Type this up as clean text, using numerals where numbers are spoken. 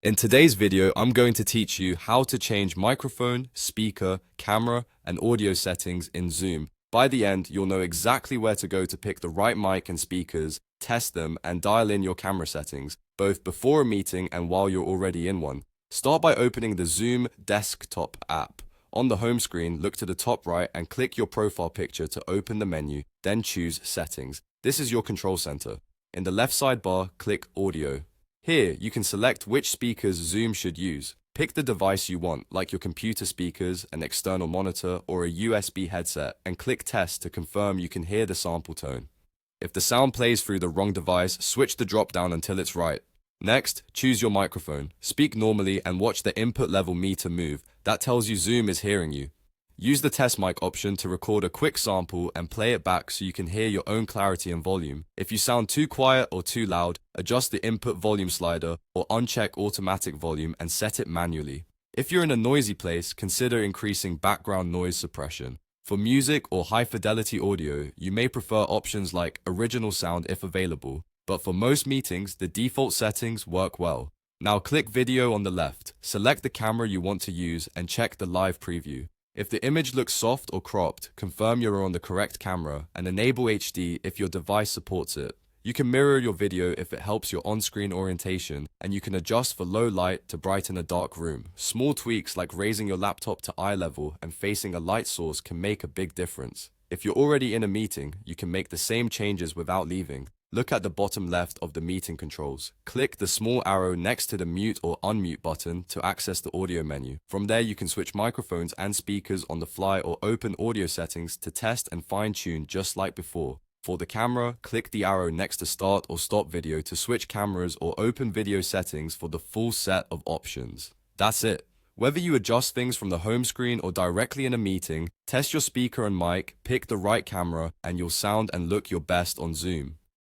In today's video, I'm going to teach you how to change microphone, speaker, camera, and audio settings in Zoom. By the end, you'll know exactly where to go to pick the right mic and speakers, test them, and dial in your camera settings, both before a meeting and while you're already in one. Start by opening the Zoom desktop app. On the home screen, look to the top right and click your profile picture to open the menu, then choose Settings. This is your control center. In the left sidebar, click Audio. Here, you can select which speakers Zoom should use. Pick the device you want, like your computer speakers, an external monitor, or a USB headset, and click Test to confirm you can hear the sample tone. If the sound plays through the wrong device, switch the drop-down until it's right. Next, choose your microphone. Speak normally and watch the input level meter move. That tells you Zoom is hearing you. Use the test mic option to record a quick sample and play it back so you can hear your own clarity and volume. If you sound too quiet or too loud, adjust the input volume slider or uncheck automatic volume and set it manually. If you're in a noisy place, consider increasing background noise suppression. For music or high-fidelity audio, you may prefer options like original sound if available, but for most meetings, the default settings work well. Now click Video on the left, select the camera you want to use and check the live preview. If the image looks soft or cropped, confirm you're on the correct camera and enable HD if your device supports it. You can mirror your video if it helps your on-screen orientation, and you can adjust for low light to brighten a dark room. Small tweaks like raising your laptop to eye level and facing a light source can make a big difference. If you're already in a meeting, you can make the same changes without leaving. Look at the bottom left of the meeting controls. Click the small arrow next to the mute or unmute button to access the audio menu. From there, you can switch microphones and speakers on the fly or open audio settings to test and fine-tune just like before. For the camera, click the arrow next to start or stop video to switch cameras or open video settings for the full set of options. That's it. Whether you adjust things from the home screen or directly in a meeting, test your speaker and mic, pick the right camera, and you'll sound and look your best on Zoom.